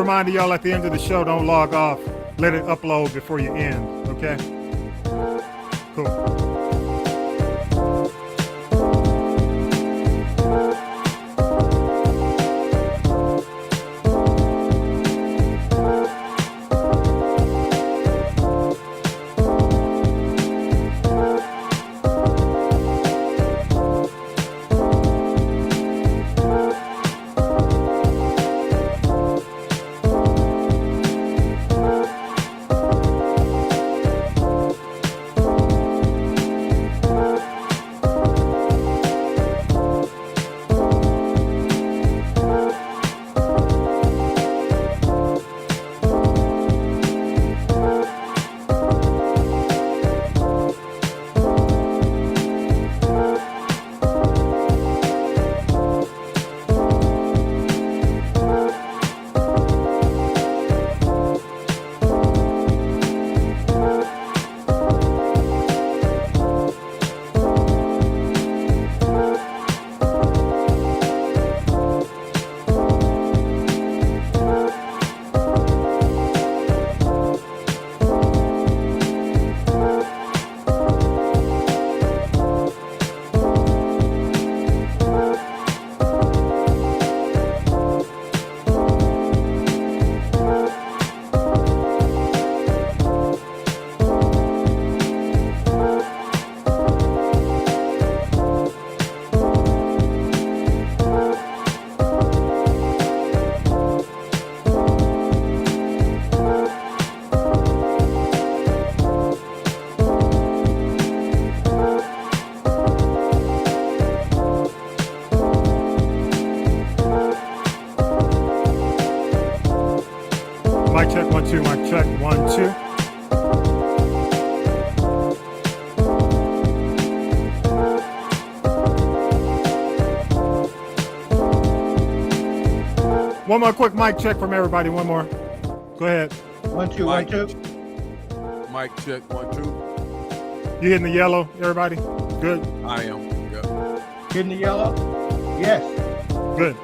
reminder, y'all, at the end of the show, don't log off. Let it upload before you end, okay? Cool. Mic check, 1, 2, mic check, 1, 2. One more quick mic check from everybody. One more. Go ahead. 1, 2, 1, 2. Mic check, 1, 2. You hitting the yellow, everybody? Good. I am. Yep. Hitting the yellow? Yes. Good.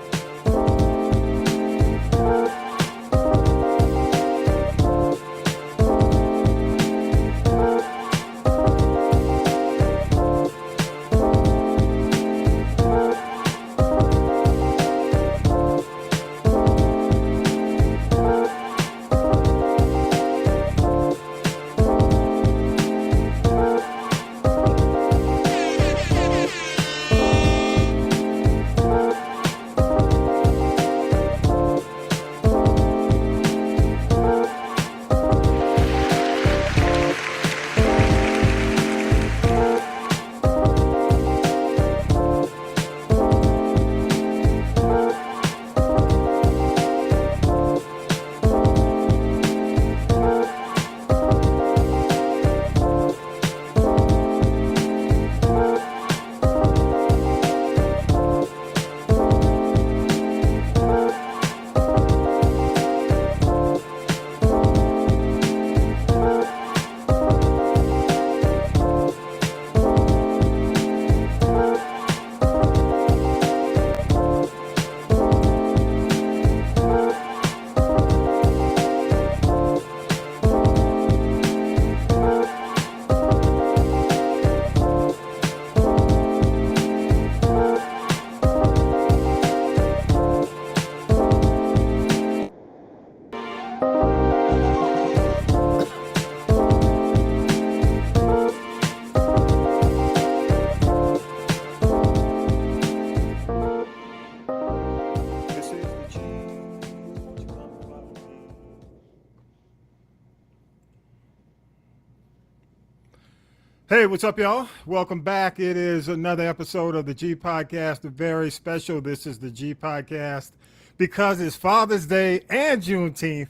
Hey, what's up, y'all? Welcome back. It is another episode of the G Podcast, very special. This is the G Podcast because it's Father's Day and Juneteenth.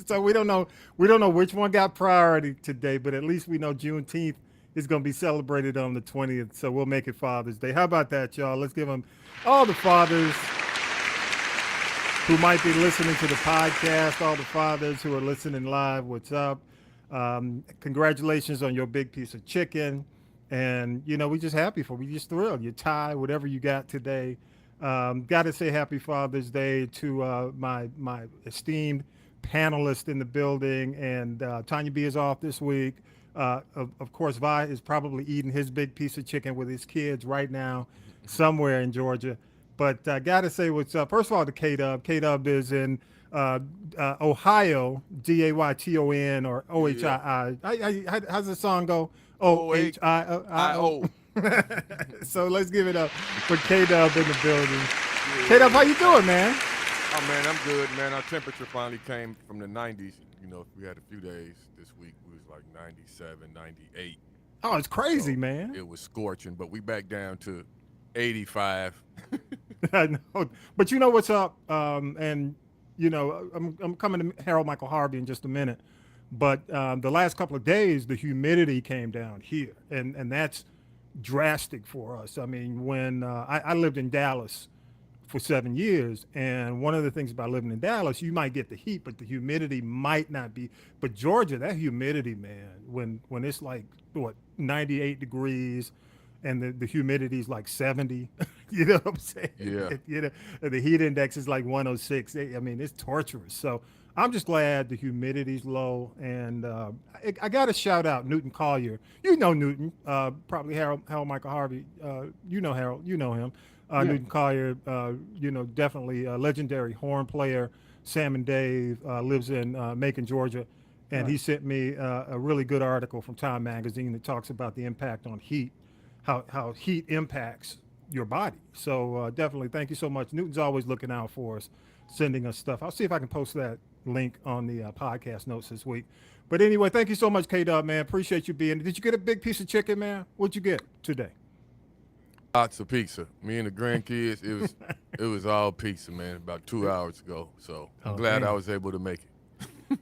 So we don't know which one got priority today, but at least we know Juneteenth is going to be celebrated on the 20th. So we'll make it Father's Day. How about that, y'all? Let's give them all the fathers who might be listening to the podcast, all the fathers who are listening live. What's up? Congratulations on your big piece of chicken. And, you know, we're just happy for you. We're just thrilled. Your tie, whatever you got today. Got to say Happy Father's Day to my esteemed panelists in the building. And Tanya B is off this week. Of course, Vi is probably eating his big piece of chicken with his kids right now somewhere in Georgia. But got to say what's up. First of all, to K-Dub. K-Dub is in Ohio, Dayton or Ohii. How's the song go? Ohio. So let's give it up for K-Dub in the building. K-Dub, how you doing, man? Oh, man, I'm good, man. Our temperature finally came from the 90s. You know, we had a few days this week. We was like 97, 98. Oh, it's crazy, So man. It was scorching, but we back down to 85. I know, but you know what's up, and you know I'm coming to Harold Michael Harvey in just a minute, but the last couple of days the humidity came down here, and that's drastic for us. I mean, when I lived in Dallas for 7 years, and one of the things about living in Dallas, you might get the heat, but the humidity might not be. But Georgia, that humidity, man, when it's like what 98 degrees and the humidity is like 70, you know what I'm saying? Yeah. You know, the heat index is like 106. I mean, it's torturous. So I'm just glad the humidity's low. And I got to shout out Newton Collier. You know Newton, probably Harold Michael Harvey. You know Harold, you know him. Yeah. Newton Collier, you know, definitely a legendary horn player. Sam and Dave lives in Macon, Georgia. And he sent me a really good article from Time Magazine that talks about the impact on heat, how heat impacts your body. So definitely, thank you so much. Newton's always looking out for us, sending us stuff. I'll see if I can post that link on the podcast notes this week. But anyway, thank you so much, K-Dub, man. Appreciate you being. Did you get a big piece of chicken, man? What'd you get today? Lots of pizza. Me and the grandkids, it was all pizza, man, about 2 hours ago. So I'm glad man. I was able to make it.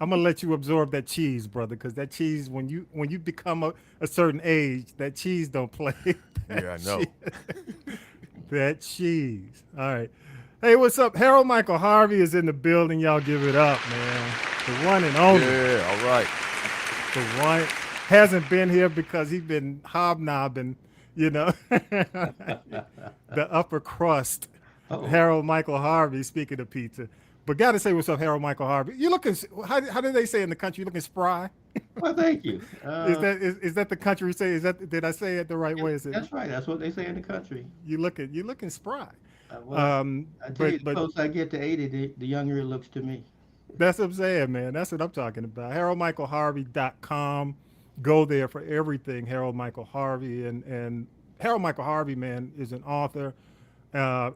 I'm gonna let you absorb that cheese, brother, because that cheese, when you become a certain age, that cheese don't play. Yeah, I know. That cheese. All right. Hey, what's up? Harold Michael Harvey is in the building. Y'all give it up, man. The one and only. Yeah, all right. The one hasn't been here because he's been hobnobbing, you know, the upper crust. Harold Michael Harvey, speaking of pizza. But got to say what's up, Harold Michael Harvey. You looking, how do they say in the country, you looking spry? Well, thank you. Is that the country say? Did I say it the right way? Is it, That's right. That's what they say in the country. you looking spry. Well, I tell you, the but closer I get to 80, the younger it looks to me. that's what I'm saying, man. That's what I'm talking about. HaroldMichaelHarvey.com. Go there for everything, Harold Michael Harvey. And Harold Michael Harvey, man, is an author.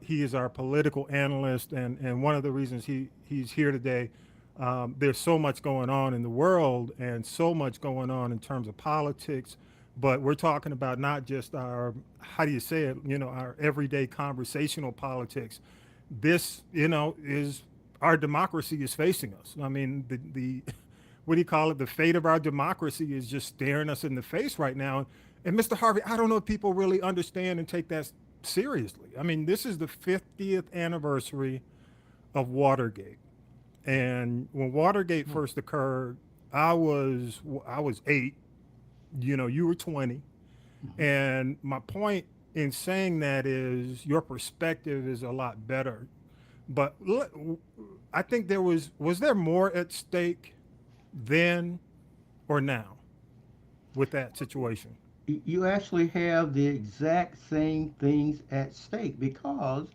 He is our political analyst. And one of the reasons he's here today, there's so much going on in the world and so much going on in terms of politics. But we're talking about not just our, how do you say it, you know, our everyday conversational politics. This, you know, is our democracy is facing us. I mean, the what do you call it? The fate of our democracy is just staring us in the face right now. And Mr. Harvey, I don't know if people really understand and take that seriously. I mean, this is the 50th anniversary of Watergate. And when Watergate first occurred, I was 8. You know, you were 20. And my point in saying that is your perspective is a lot better. But I think was there more at stake then or now with that situation? You actually have the exact same things at stake because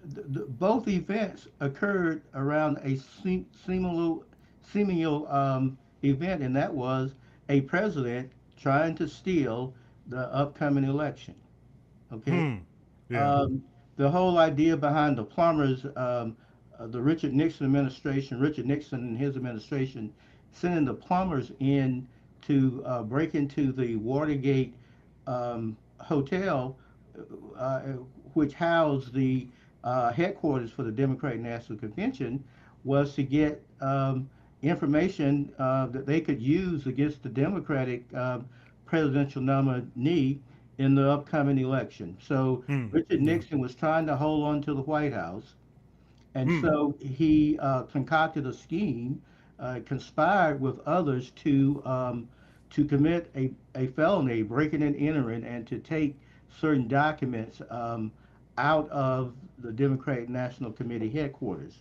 both events occurred around a seminal event, and that was a president trying to steal the upcoming election. Okay. Yeah. The whole idea behind the plumbers, the Richard Nixon and his administration sending the plumbers in to break into the Watergate hotel, which housed the headquarters for the Democratic National Convention, was to get information that they could use against the Democratic presidential nominee in the upcoming election. So Richard Nixon was trying to hold on to the White House, and so he concocted a scheme, conspired with others to commit a felony, breaking and entering, and to take certain documents out of the Democratic National Committee headquarters.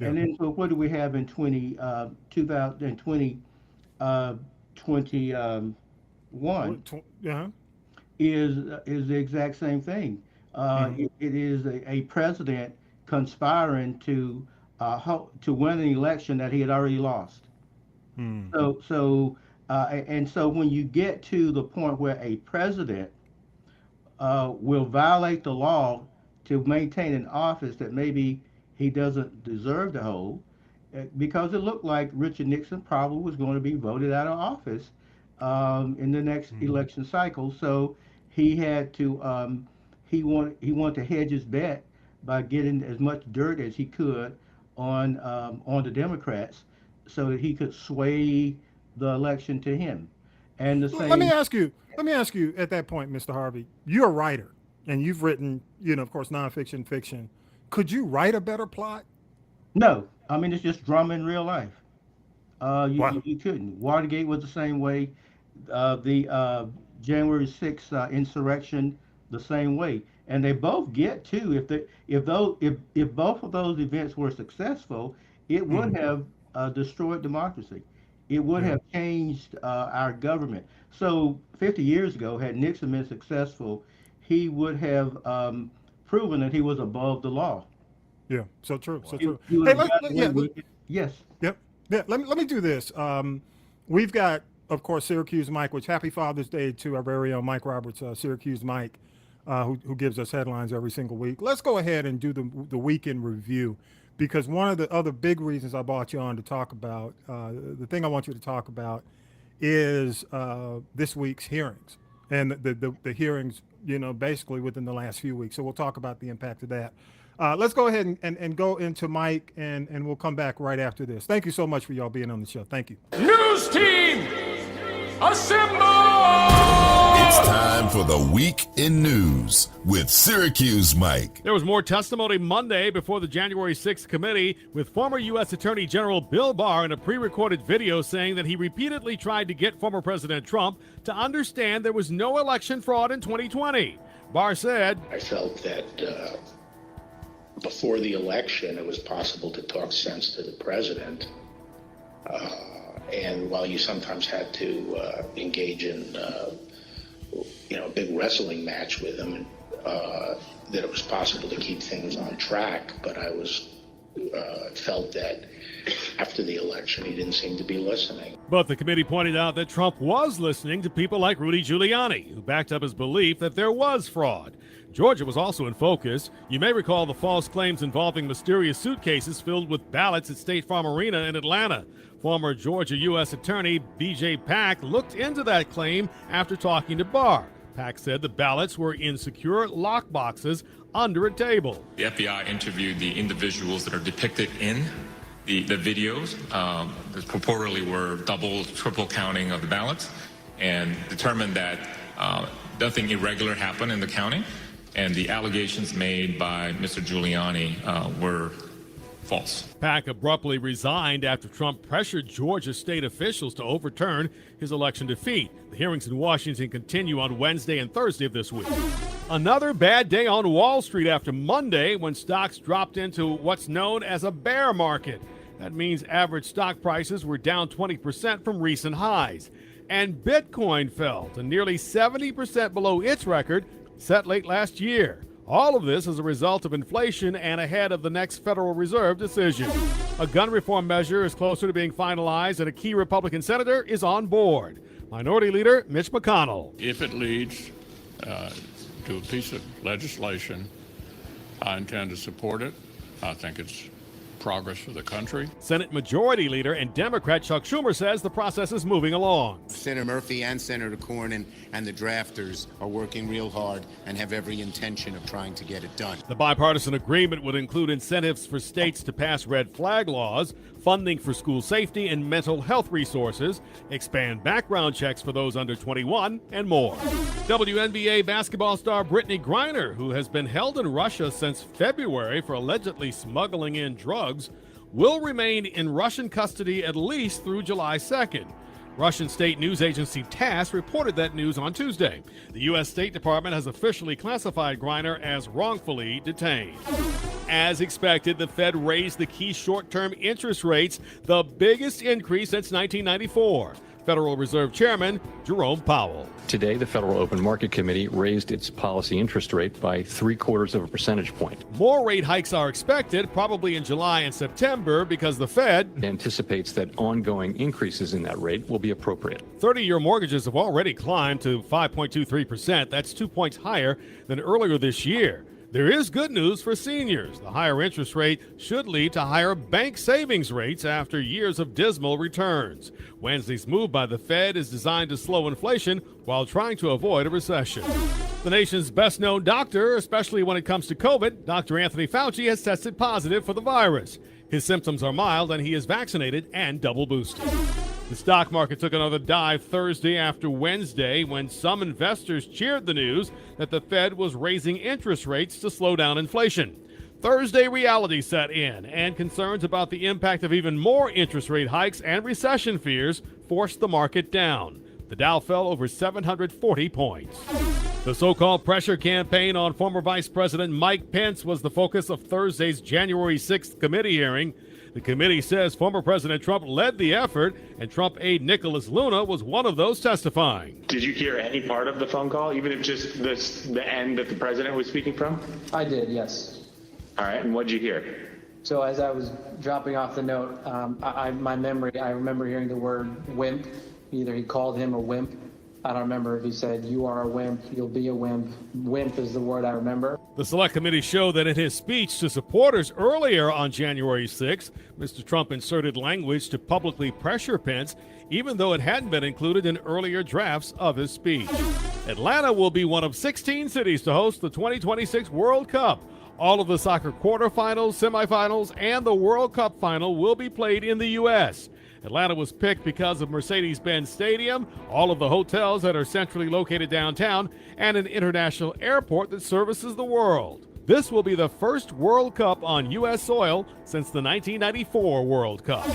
Yeah. And then, so what do we have in 2021? Yeah. Is the exact same thing. It is a president conspiring to win an election that he had already lost. Hmm. And so when you get to the point where a president will violate the law to maintain an office that maybe he doesn't deserve to hold, because it looked like Richard Nixon probably was going to be voted out of office in the next election cycle. So he had to he wanted to hedge his bet by getting as much dirt as he could on the Democrats, so that he could sway the election to him. And the same. Let me ask you at that point, Mr. Harvey, you're a writer and you've written, of course, nonfiction, fiction. Could you write a better plot? No, I mean, it's just drama in real life. Wow. You couldn't. Watergate was the same way. The January 6th insurrection, the same way. And they both get to, if both of those events were successful, it would have destroyed democracy. It would have changed our government. So 50 years ago, had Nixon been successful, he would have proven that he was above the law. Yeah, so true. So He- true. he would Hey, have gotten away with it. Yes. Yep. Yeah. Let me do this. We've got, of course, Syracuse Mike, which happy Father's Day to our very own Mike Roberts, Syracuse Mike, who gives us headlines every single week. Let's go ahead and do the weekend review, because one of the other big reasons I brought you on to talk about, the thing I want you to talk about is this week's hearings and the hearings, basically within the last few weeks. So we'll talk about the impact of that. Let's go ahead and go into Mike, and we'll come back right after this. Thank you so much for y'all being on the show. Thank you. News team, assemble! It's time for the Week in News with Syracuse Mike. There was more testimony Monday before the January 6th committee, with former U.S. Attorney General Bill Barr in a pre-recorded video saying that he repeatedly tried to get former President Trump to understand there was no election fraud in 2020. Barr said, I felt that before the election, it was possible to talk sense to the president. And while you sometimes had to engage in, a big wrestling match with him, that it was possible to keep things on track. But I felt that after the election, he didn't seem to be listening. But the committee pointed out that Trump was listening to people like Rudy Giuliani, who backed up his belief that there was fraud. Georgia was also in focus. You may recall the false claims involving mysterious suitcases filled with ballots at State Farm Arena in Atlanta. Former Georgia U.S. Attorney B.J. Pack looked into that claim after talking to Barr. Pack said the ballots were in secure lock boxes under a table. The FBI interviewed the individuals that are depicted in the videos that purportedly were double, triple counting of the ballots, and determined that nothing irregular happened in the counting, and the allegations made by Mr. Giuliani were false. Pack abruptly resigned after Trump pressured Georgia state officials to overturn his election defeat. The hearings in Washington continue on Wednesday and Thursday of this week. Another bad day on Wall Street after Monday, when stocks dropped into what's known as a bear market. That means average stock prices were down 20% from recent highs. And Bitcoin fell to nearly 70% below its record set late last year. All of this as a result of inflation and ahead of the next Federal Reserve decision. A gun reform measure is closer to being finalized, and a key Republican senator is on board. Minority Leader Mitch McConnell. If it leads to a piece of legislation, I intend to support it. I think it's progress for the country. Senate Majority Leader and Democrat Chuck Schumer says the process is moving along. Senator Murphy and Senator Cornyn and the drafters are working real hard and have every intention of trying to get it done. The bipartisan agreement would include incentives for states to pass red flag laws, funding for school safety and mental health resources, expand background checks for those under 21, and more. WNBA basketball star Brittany Griner, who has been held in Russia since February for allegedly smuggling in drugs, will remain in Russian custody at least through July 2nd. Russian state news agency TASS reported that news on Tuesday. The U.S. State Department has officially classified Griner as wrongfully detained. As expected, the Fed raised the key short-term interest rates, the biggest increase since 1994. Federal Reserve Chairman Jerome Powell. Today, the Federal Open Market Committee raised its policy interest rate by 0.75 percentage point. More rate hikes are expected, probably in July and September, because the Fed Anticipates that ongoing increases in that rate will be appropriate. 30-year mortgages have already climbed to 5.23%. That's 2 points higher than earlier this year. There is good news for seniors. The higher interest rate should lead to higher bank savings rates after years of dismal returns. Wednesday's move by the Fed is designed to slow inflation while trying to avoid a recession. The nation's best-known doctor, especially when it comes to COVID, Dr. Anthony Fauci, has tested positive for the virus. His symptoms are mild and he is vaccinated and double boosted. The stock market took another dive Thursday after Wednesday when some investors cheered the news that the Fed was raising interest rates to slow down inflation. Thursday reality set in, and concerns about the impact of even more interest rate hikes and recession fears forced the market down. The Dow fell over 740 points. The so-called pressure campaign on former Vice President Mike Pence was the focus of Thursday's January 6th committee hearing. The committee says former President Trump led the effort, and Trump aide Nicholas Luna was one of those testifying. Did you hear any part of the phone call, even if just the end that the president was speaking from? I did, yes. All right, and what did you hear? So as I was dropping off the note, my memory, I remember hearing the word wimp. Either he called him a wimp. I don't remember if he said, "You are a wimp, you'll be a wimp." Wimp is the word I remember. The Select Committee showed that in his speech to supporters earlier on January 6th, Mr. Trump inserted language to publicly pressure Pence, even though it hadn't been included in earlier drafts of his speech. Atlanta will be one of 16 cities to host the 2026 World Cup. All of the soccer quarterfinals, semifinals, and the World Cup final will be played in the U.S. Atlanta was picked because of Mercedes-Benz Stadium, all of the hotels that are centrally located downtown, and an international airport that services the world. This will be the first World Cup on U.S. soil since the 1994 World Cup.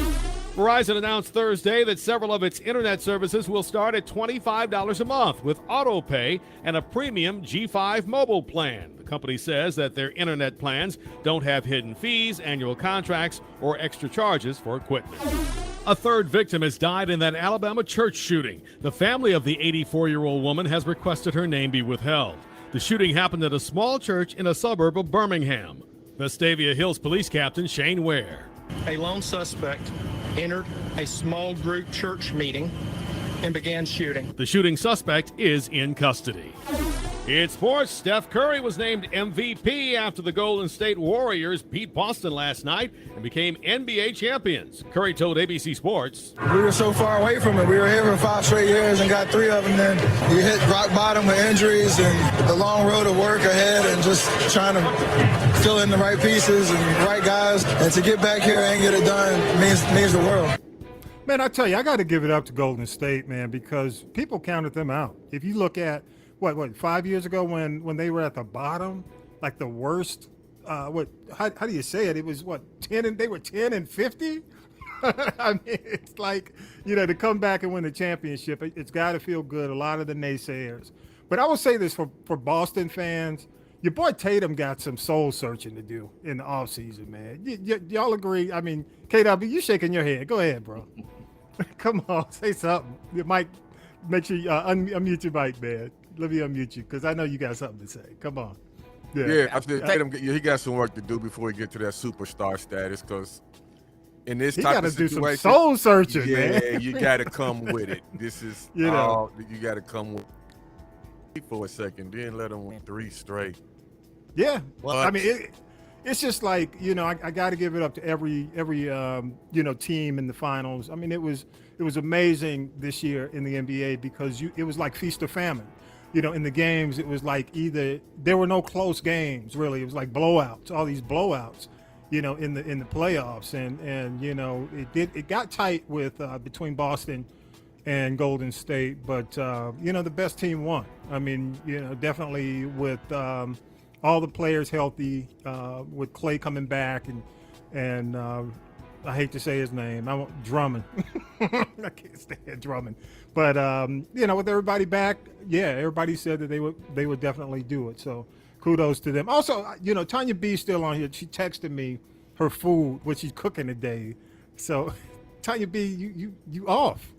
Verizon announced Thursday that several of its internet services will start at $25 a month with auto pay and a premium G5 mobile plan. The company says that their internet plans don't have hidden fees, annual contracts, or extra charges for equipment. A third victim has died in that Alabama church shooting. The family of the 84-year-old woman has requested her name be withheld. The shooting happened at a small church in a suburb of Birmingham. Vestavia Hills Police Captain Shane Ware. A lone suspect entered a small group church meeting and began shooting. The shooting suspect is in custody. In sports, Steph Curry was named MVP after the Golden State Warriors beat Boston last night and became NBA champions. Curry told ABC Sports, "We were so far away from it. We were here for 5 straight years and got 3 of them. Then you hit rock bottom with injuries and the long road of work ahead and just trying to fill in the right pieces and the right guys. And to get back here and get it done means the world." Man, I tell you, I got to give it up to Golden State, man, because people counted them out. If you look at what 5 years ago when they were at the bottom, like the worst. How do you say it? It was 10 and they were 10 and 50. I mean, it's like, to come back and win the championship. It's got to feel good. A lot of the naysayers, but I will say this for Boston fans. Your boy Tatum got some soul searching to do in the offseason, man. Y'all agree? I mean, KW, you shaking your head. Go ahead, bro. Come on, say something. Mike, make sure you unmute your mic, man. Let me unmute you because I know you got something to say. Come on. Yeah, I think Tatum, he got some work to do before he get to that superstar status because in this type of situation, do some soul searching, man. Yeah, you got to come with it. This is you got to come with it for a second, then let them win 3 straight. Yeah, well, I mean, it's just like I got to give it up to every team in the finals. I mean, it was amazing this year in the NBA because it was like feast or famine. In the games, it was like there were no close games really. It was like blowouts, all these blowouts, in the playoffs, and it got tight with between Boston and Golden State, but the best team won. I mean, definitely with all the players healthy, with Klay coming back and I hate to say his name. I want Drummond. I can't stand Drummond. But you know, with everybody back, yeah, everybody said that they would definitely do it. So kudos to them. Also, you know, Tanya B still on here. She texted me her food, what she's cooking today. So Tanya B, you off.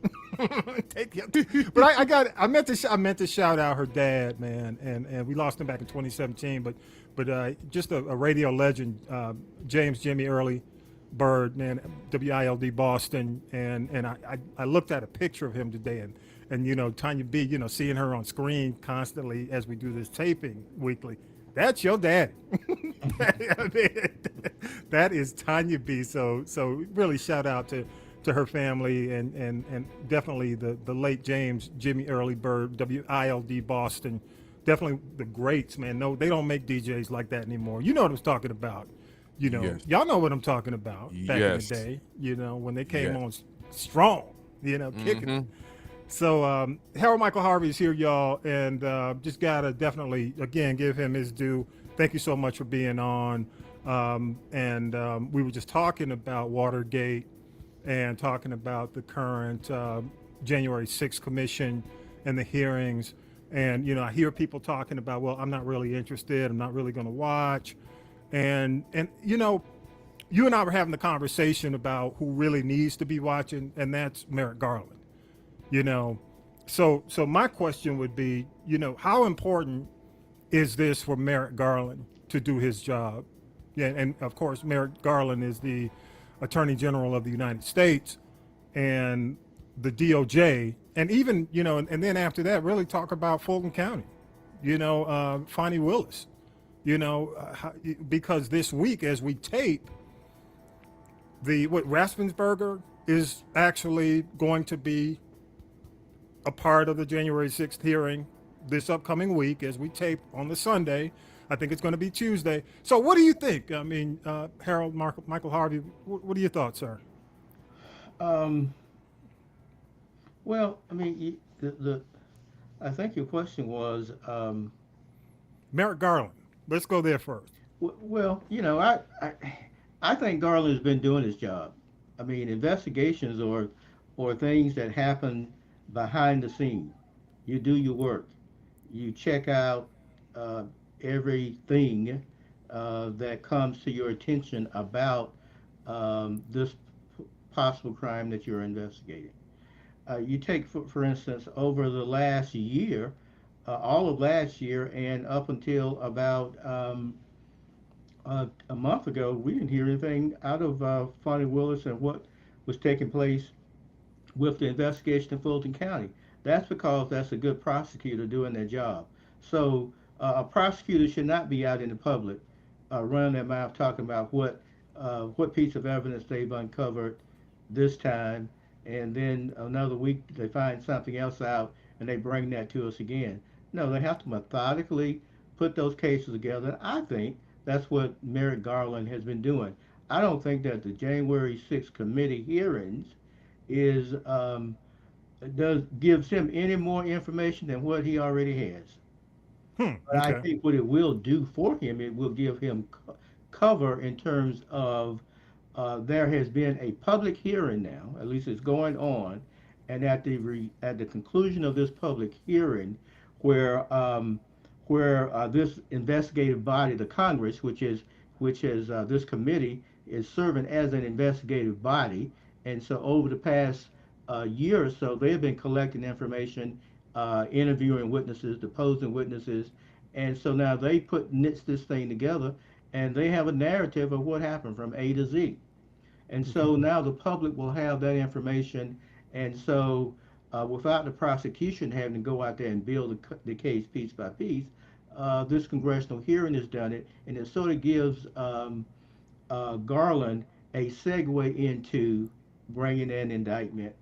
Take it. But I meant to shout out her dad, man, and we lost him back in 2017. But just a radio legend, James Jimmy Early Bird, man, WILD Boston, and I looked at a picture of him today, and you know, Tanya B, you know, seeing her on screen constantly as we do this taping weekly. That's your daddy. That is Tanya B. So really shout out to her family and definitely the late James Jimmy Early Bird, WILD Boston. Definitely the greats, man. No, they don't make DJs like that anymore. You know what I'm talking about. You know, Yes. y'all know what I'm talking about back in Yes. the day, you know, when they came Yes. on strong, you know, kicking it. So Harold Michael Harvey is here, y'all, and just got to definitely, again, give him his due. Thank you so much for being on. We were just talking about Watergate and talking about the current January 6th commission and the hearings. And, you know, I hear people talking about, well, I'm not really interested. I'm not really going to watch. And you know, you and I were having the conversation about who really needs to be watching, and that's Merrick Garland. You know, so my question would be, you know, how important is this for Merrick Garland to do his job? Yeah, and of course, Merrick Garland is the Attorney General of the United States, and the DOJ, and even, you know, and then after that, really talk about Fulton County, you know, Fonnie Willis. You know, because this week as we tape, Raspensberger is actually going to be a part of the January 6th hearing this upcoming week as we tape on the Sunday. I think it's going to be Tuesday. So what do you think? I mean, Harold Michael Harvey, what are your thoughts, sir? Well, I mean, I think your question was Merrick Garland. Let's go there first. Well, you know, I think Garland has been doing his job. I mean, investigations or things that happen behind the scene. You do your work. You check out everything that comes to your attention about this possible crime that you're investigating. You take, for instance, over the last year, all of last year and up until about a month ago, we didn't hear anything out of Fonnie Willis and what was taking place with the investigation in Fulton County. That's because that's a good prosecutor doing their job. So a prosecutor should not be out in the public running their mouth talking about what piece of evidence they've uncovered this time, and then another week they find something else out and they bring that to us again. No, they have to methodically put those cases together. And I think that's what Merrick Garland has been doing. I don't think that the January 6th committee hearings gives him any more information than what he already has. But okay. I think what it will do for him, it will give him cover in terms of there has been a public hearing now, at least it's going on, and at the conclusion of this public hearing, where this investigative body, the Congress, which is this committee, is serving as an investigative body, and so over the past year or so, they have been collecting information, interviewing witnesses, deposing witnesses, and so now they knits this thing together, and they have a narrative of what happened from A to Z. And so now the public will have that information, and so without the prosecution having to go out there and build the case piece by piece, this congressional hearing has done it, and it sort of gives Garland a segue into bringing an indictment,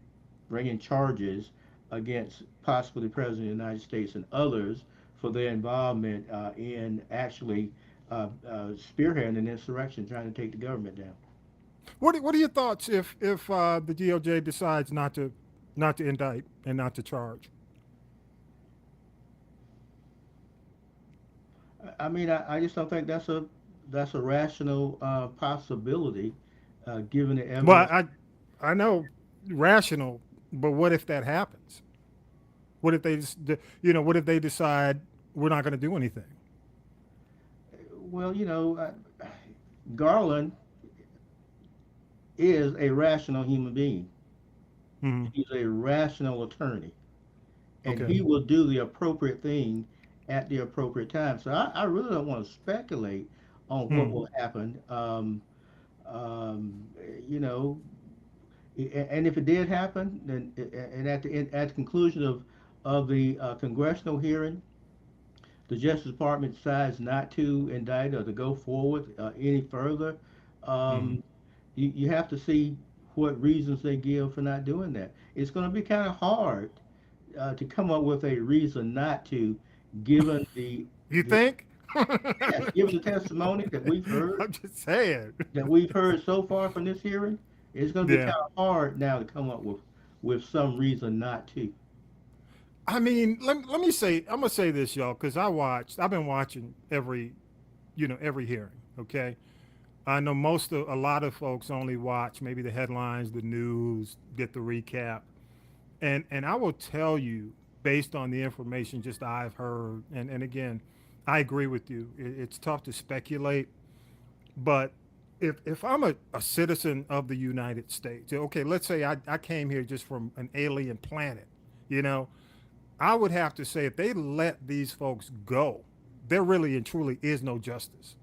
bringing charges against possibly the President of the United States and others for their involvement in actually spearheading an insurrection, trying to take the government down. What are your thoughts if the DOJ decides not to indict and not to charge? I mean, I just don't think that's a rational possibility given the evidence. Well, I know rational, but what if that happens? What if what if they decide we're not going to do anything? Well, Garland is a rational human being. Mm-hmm. He's a rational attorney, and Okay. he will do the appropriate thing at the appropriate time. So I really don't want to speculate on what will happen. And if it did happen, then and at the conclusion of the congressional hearing, the Justice Department decides not to indict or to go forward any further, you have to see what reasons they give for not doing that. It's going to be kind of hard to come up with a reason not to, given the You think? yes, given the testimony that we've heard. I'm just saying. That we've heard so far from this hearing, it's going to be Yeah. kind of hard now to come up with some reason not to. I mean, let me say, I'm gonna say this, y'all, because I've been watching every hearing. Okay, I know a lot of folks only watch maybe the headlines, the news, get the recap, and I will tell you, based on the information just I've heard, and again, I agree with you. It's tough to speculate, but if I'm a citizen of the United States, okay, let's say I came here just from an alien planet, I would have to say if they let these folks go, there really and truly is no justice.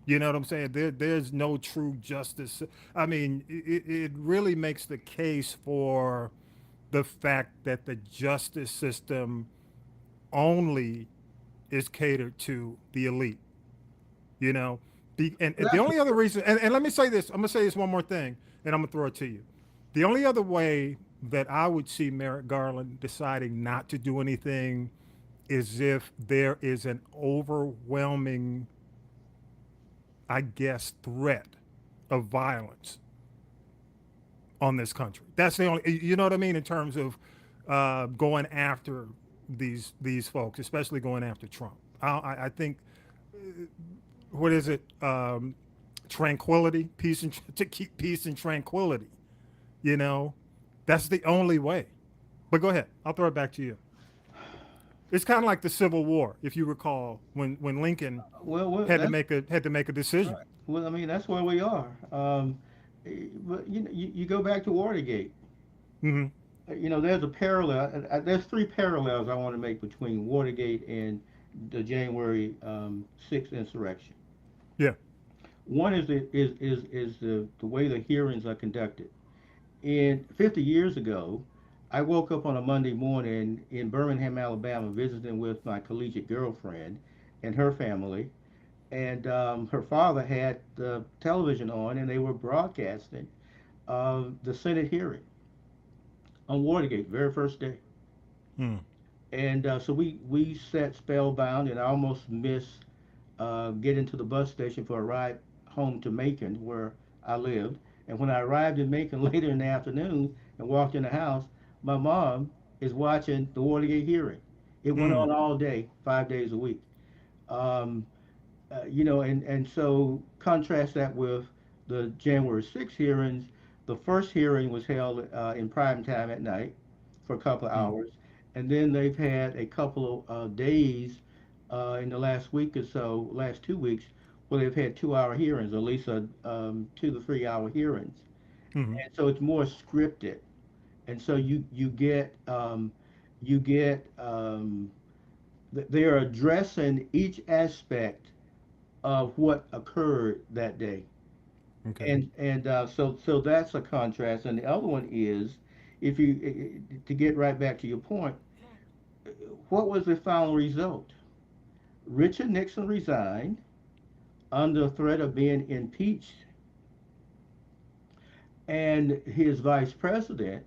You know what I'm saying? There's no true justice. I mean, it really makes the case for the fact that the justice system only is catered to the elite. And the only other reason, and let me say this, I'm gonna say this one more thing, and I'm gonna throw it to you. The only other way that I would see Merrick Garland deciding not to do anything is if there is an overwhelming, I guess, threat of violence on this country. That's the only, you know what I mean, in terms of going after these folks, especially going after Trump. I think, what is it? Tranquility, peace, to keep peace and tranquility. That's the only way. But go ahead. I'll throw it back to you. It's kind of like the Civil War, if you recall, when Lincoln had to make a decision. Right. Well, I mean, that's where we are. But you go back to Watergate. Mm-hmm. There's a parallel. There's three parallels I want to make between Watergate and the January 6th insurrection. Yeah. One is the way the hearings are conducted. 50 years ago, I woke up on a Monday morning in Birmingham, Alabama, visiting with my collegiate girlfriend and her family, and her father had the television on, and they were broadcasting the Senate hearing on Watergate, very first day. And so we sat spellbound, and I almost missed getting to the bus station for a ride home to Macon, where I lived. And when I arrived in Macon later in the afternoon and walked in the house, my mom is watching the Watergate hearing. It went on all day, 5 days a week. And so contrast that with the January 6th hearings. The first hearing was held in prime time at night for a couple of hours. And then they've had a couple of days in the last week or so, last 2 weeks, where they've had 2-hour hearings, or at least 2 to 3 hour hearings. And so it's more scripted. And so you get they are addressing each aspect of what occurred that day. Okay. And so that's a contrast. And the other one is, to get right back to your point, what was the final result? Richard Nixon resigned under threat of being impeached, and his vice president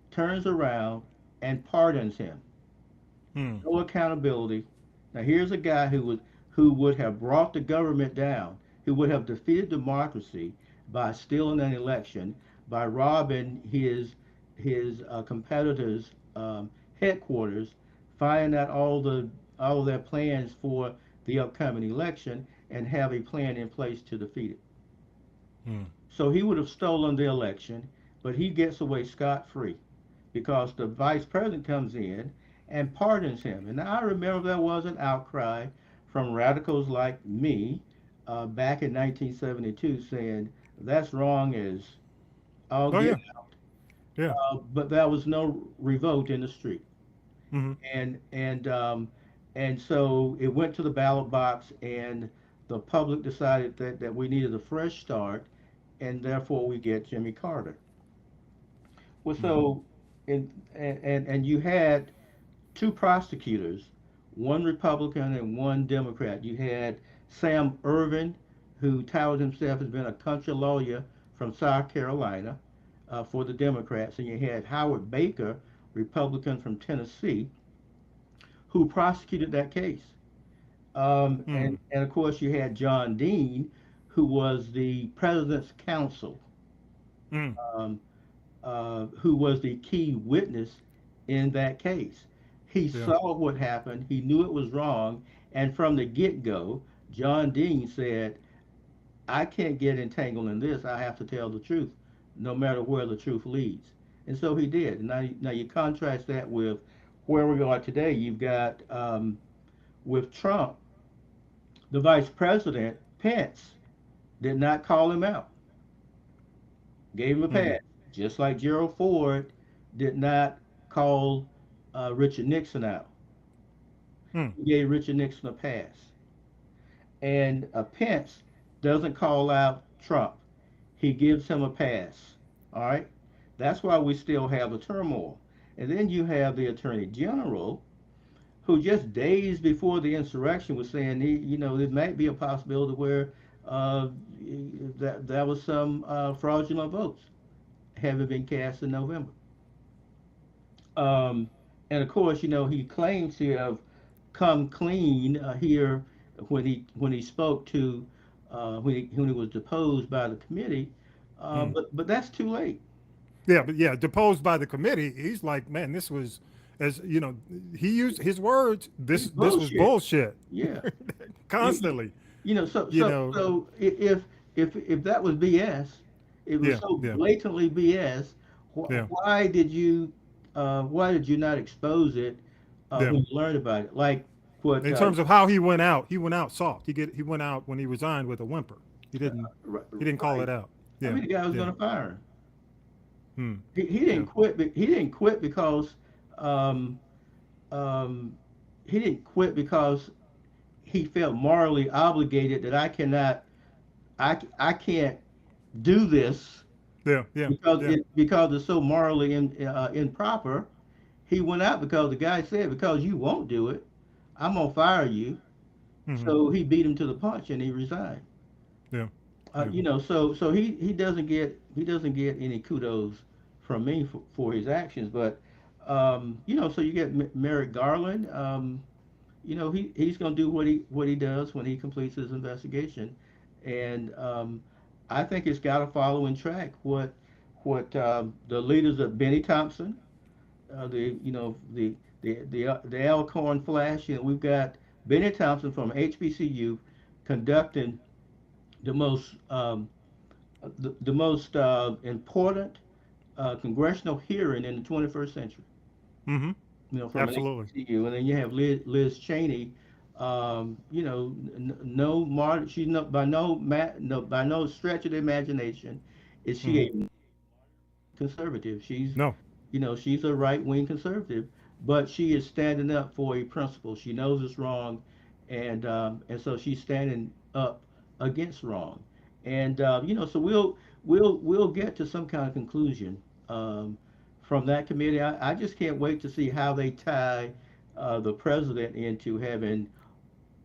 turns around and pardons him. No accountability. Now here's a guy who would have brought the government down, who would have defeated democracy by stealing an election, by robbing his competitors' headquarters, finding out all of their plans for the upcoming election, and have a plan in place to defeat it. So he would have stolen the election, but he gets away scot-free because the vice president comes in and pardons him. And I remember there was an outcry from radicals like me back in 1972 saying that's wrong as all get out. Yeah. But there was no revolt in the street. Mm-hmm. And so it went to the ballot box, and the public decided that we needed a fresh start, and therefore we get Jimmy Carter. Well, so and you had two prosecutors, one Republican and one Democrat. You had Sam Ervin, who touted himself as being a country lawyer from South Carolina for the Democrats, and you had Howard Baker, Republican from Tennessee, who prosecuted that case. And of course, you had John Dean, who was the president's counsel, who was the key witness in that case. He saw what happened. He knew it was wrong. And from the get-go, John Dean said, I can't get entangled in this. I have to tell the truth, no matter where the truth leads. And so he did. Now you contrast that with where we are today. You've got, with Trump, the vice president, Pence, did not call him out. Gave him a pass. Just like Gerald Ford did not call Richard Nixon out. He gave Richard Nixon a pass. And Pence doesn't call out Trump. He gives him a pass. All right? That's why we still have a turmoil. And then you have the Attorney General, who just days before the insurrection was saying, there might be a possibility where that there was some fraudulent votes having been cast in November. And of course, he claims to have come clean here when he spoke to when he was deposed by the committee, but that's too late. Yeah, but deposed by the committee, he's like, man, this was, as he used his words. This was bullshit. Yeah, constantly. So if that was BS, it was so blatantly BS. Why did you not expose it when you learned about it? Like what? In terms of how he went out soft. He went out when he resigned with a whimper. He didn't call it out. I mean, the guy was going to fire him. He didn't quit. He didn't quit because he didn't quit because he felt morally obligated that I can't do this. Because it's so morally improper. He went out because the guy said, because you won't do it, I'm gonna fire you. So he beat him to the punch and he resigned. So he doesn't get any kudos from me for his actions, but so you get Merrick Garland. He's going to do what he does when he completes his investigation, and I think it's got to follow in track what the leaders of Benny Thompson, the Alcorn Flash. We've got Benny Thompson from HBCU conducting the most important congressional hearing in the 21st century. From Absolutely. HBCU. And then you have Liz Cheney. She's not by no stretch of the imagination is she a conservative. She's she's a right-wing conservative, but she is standing up for a principle. She knows it's wrong, and so she's standing up against wrong. And so we'll get to some kind of conclusion from that committee. I just can't wait to see how they tie the president into having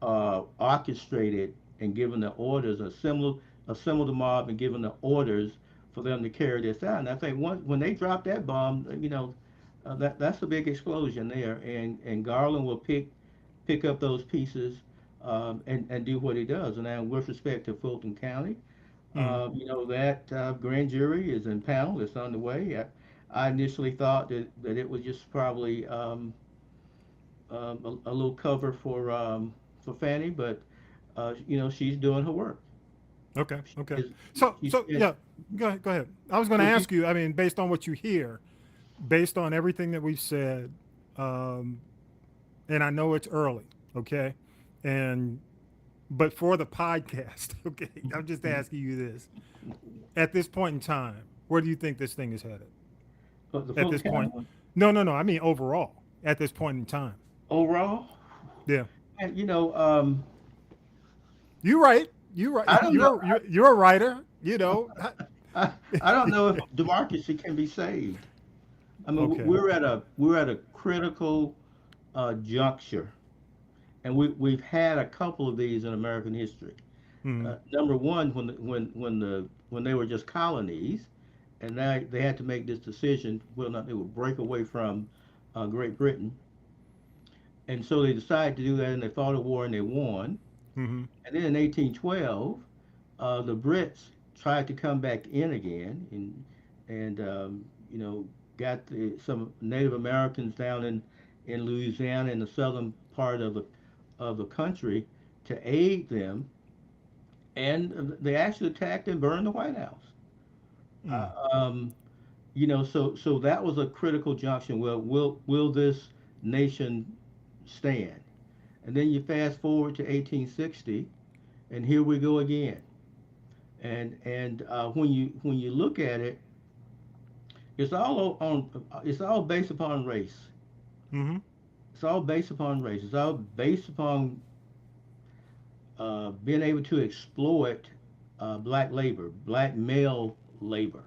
orchestrated and given the orders, assembled the mob and given the orders for them to carry this out. And I think when they drop that bomb, that's a big explosion there. And Garland will pick up those pieces and do what he does. And then with respect to Fulton County, that grand jury is in panel. It's underway. I initially thought that it was just probably a little cover for Fannie, but she's doing her work. Okay. Is- So she said- yeah, go ahead. I was going to Well, ask you. I mean, based on what you hear, based on everything that we've said, and I know it's early, okay, but for the podcast, okay, I'm just asking you this: at this point in time, where do you think this thing is headed? But the At full this point, count no. I mean overall. At this point in time, overall, yeah. and You're right. You're right. I don't know. You're a writer. You know. I don't know if democracy can be saved. I mean, Okay. we're at a critical juncture, and we've had a couple of these in American history. Mhm. Number one, when they were just colonies, and now they had to make this decision whether or not they would break away from Great Britain, and so they decided to do that, and they fought a war and they won. Mhm. And then in 1812, the Brits tried to come back in again, and got some Native Americans down in Louisiana in the southern part of the country to aid them, and they actually attacked and burned the White House. So that was a critical junction. Well, will this nation stand? And then you fast forward to 1860, and here we go again. And when you look at it, it's all based upon race. Mm-hmm. It's all based upon race. It's all based upon being able to exploit black labor, black male labor.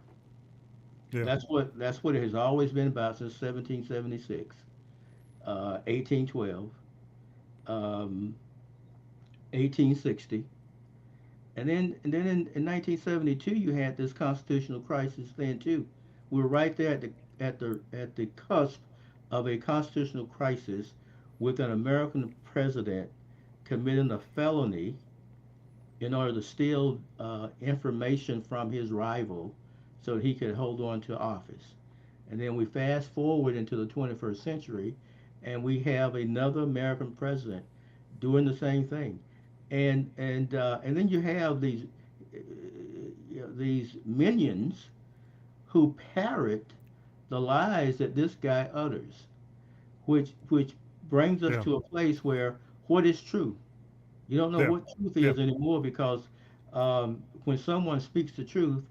Yeah. That's what it has always been about since 1776, 1812, 1860, and then in 1972 you had this constitutional crisis then too. We're right there at the cusp of a constitutional crisis with an American president committing a felony in order to steal information from his rival so that he could hold on to office. And then we fast forward into the 21st century, and we have another American president doing the same thing. And then you have these minions who parrot the lies that this guy utters, which brings us to a place where what is true? You don't know what truth is anymore, because when someone speaks the truth,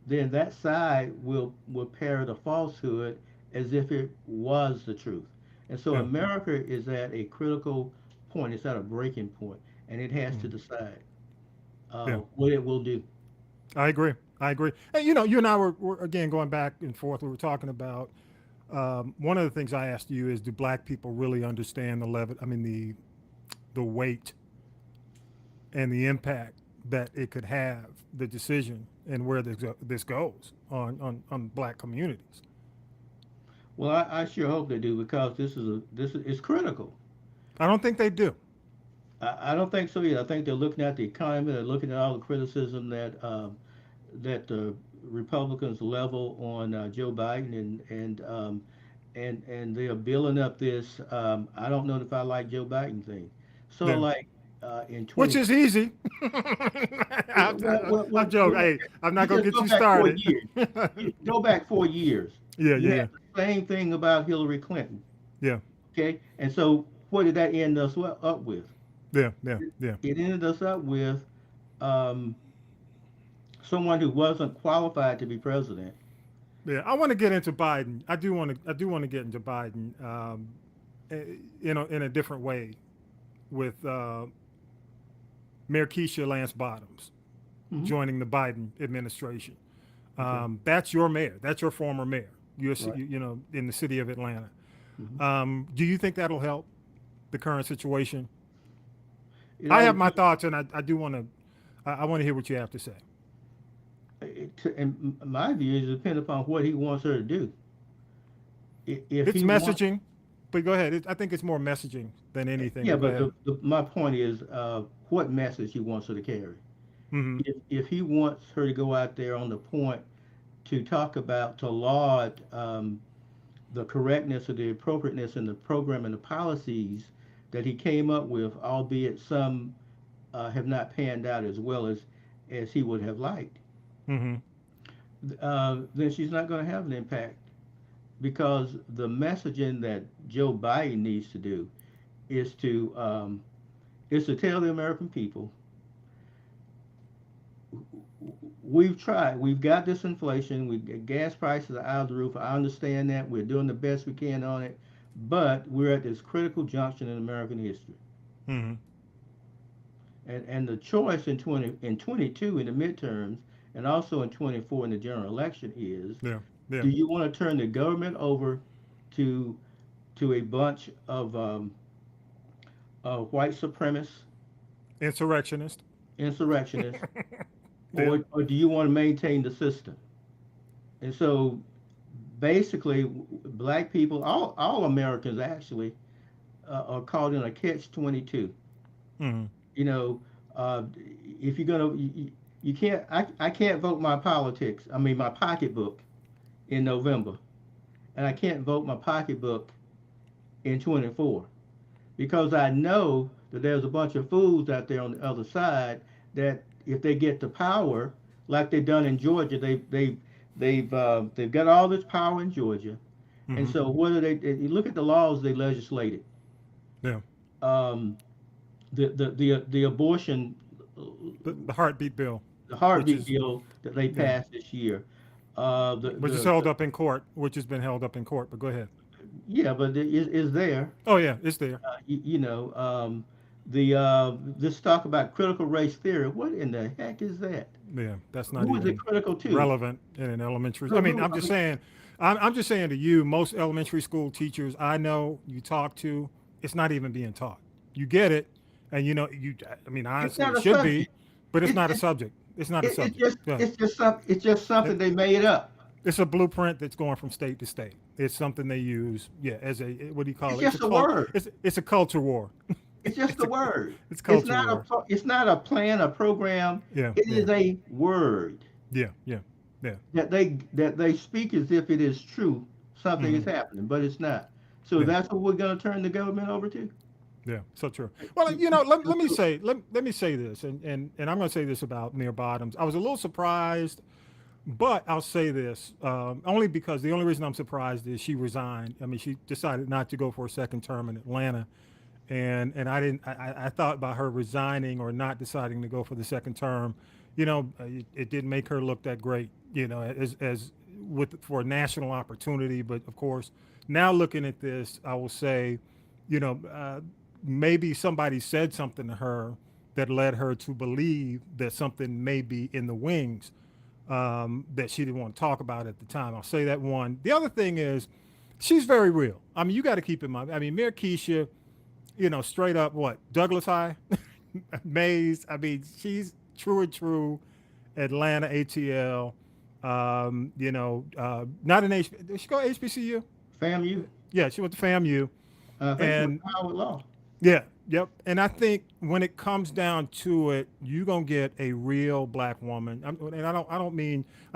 then that side will parrot a falsehood as if it was the truth. And so America is at a critical point. It's at a breaking point, and it has to decide what it will do. I agree. And, you and I were again going back and forth. We were talking about one of the things I asked you is, do black people really understand the weight and the impact that it could have, the decision and where this goes on black communities? Well, I sure hope they do, because this is critical. I don't think they do. I don't think so either. I think they're looking at the economy. They're looking at all the criticism that the Republicans level on Joe Biden, and they are building up this I don't know if I like Joe Biden thing. So like in 20, which is easy. I'm joking. Hey, I'm not gonna get you started. Go back 4 years. Yeah. The same thing about Hillary Clinton. Yeah. Okay. And so what did that end us up with? Yeah. It ended us up with someone who wasn't qualified to be president. Yeah, I want to get into Biden. I do want to get into Biden, in a different way, with Mayor Keisha Lance Bottoms joining the Biden administration. That's your mayor. That's your former mayor. In the city of Atlanta. Do you think that'll help the current situation? I have my thoughts, and I do want to. I want to hear what you have to say. In my view, it depends upon what he wants her to do. It's messaging, but go ahead. I think it's more messaging than anything. Yeah, but my point is what message he wants her to carry. Mm-hmm. If he wants her to go out there on the point to talk about, to laud the correctness or the appropriateness in the program and the policies that he came up with, albeit some have not panned out as well as he would have liked, Mm-hmm. then she's not going to have an impact, because the messaging that Joe Biden needs to do is to tell the American people, we've tried, we've got this inflation, we gas prices are out of the roof. I understand that, we're doing the best we can on it, but we're at this critical junction in American history. Mm-hmm. And the choice in 22 in the midterms, and also in 24 in the general election is, do you want to turn the government over to a bunch of white supremacists, Insurrectionist. or do you want to maintain the system? And so basically, black people, all Americans actually, are caught in a catch-22. Mm-hmm. You know, if you're gonna, you can't. I can't vote my pocketbook in November, and I can't vote my pocketbook in 24, because I know that there's a bunch of fools out there on the other side that, if they get the power, like they've done in Georgia, they've got all this power in Georgia, Mm-hmm. and so whether you look at the laws they legislated. Yeah. The abortion, the heartbeat bill. The heartbeat bill that they passed this year, which is held up in court, which has been held up in court. But go ahead. Yeah, but it's there. Oh yeah, it's there. This talk about critical race theory. What in the heck is that? Yeah, that's not Who is even it critical to? relevant in an elementary. I mean, I'm just saying to you, most elementary school teachers I know, you talk to, it's not even being taught. You get it, and honestly, it should be, but it's not a subject. It's not a subject. It's just something they made up. It's a blueprint that's going from state to state. It's something they use, as a, what do you call it? It's just a word. It's a culture war. It's just a word. It's culture war. It's not a plan, a program. It is a word. Yeah. That they speak as if it is true. Something is happening, but it's not. So that's what we're going to turn the government over to. Yeah, so true. Well, let me say this, and I'm going to say this about Mayor Bottoms. I was a little surprised, but I'll say this only because the only reason I'm surprised is she resigned. I mean, she decided not to go for a second term in Atlanta, and I thought about her resigning or not deciding to go for the second term. It didn't make her look that great, for a national opportunity. But of course, now looking at this, I will say, maybe somebody said something to her that led her to believe that something may be in the wings that she didn't want to talk about at the time. I'll say that one. The other thing is, she's very real. I mean, you got to keep in mind. I mean, Mayor Keisha, straight up Douglas High, Mays. I mean, she's true Atlanta ATL. Not an did she go HBCU? FAMU. Yeah, she went to FAMU. And Howard Law. Yeah, yep. And I think when it comes down to it, you're gonna get a real black woman. I'm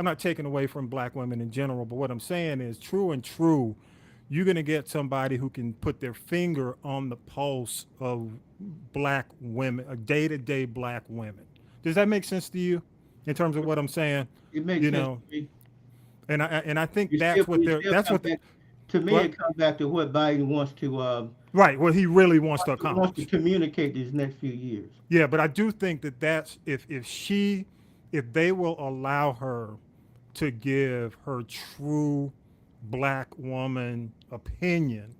not taking away from black women in general, but what I'm saying is true. You're gonna get somebody who can put their finger on the pulse of black women, day-to-day black women. Does that make sense to you in terms of what I'm saying? It makes sense to me. And I think that's what they're. To me, it comes back to what Biden wants to. Right, what he really wants to accomplish. He wants to communicate these next few years. Yeah, but I do think that's if they will allow her to give her true black woman opinion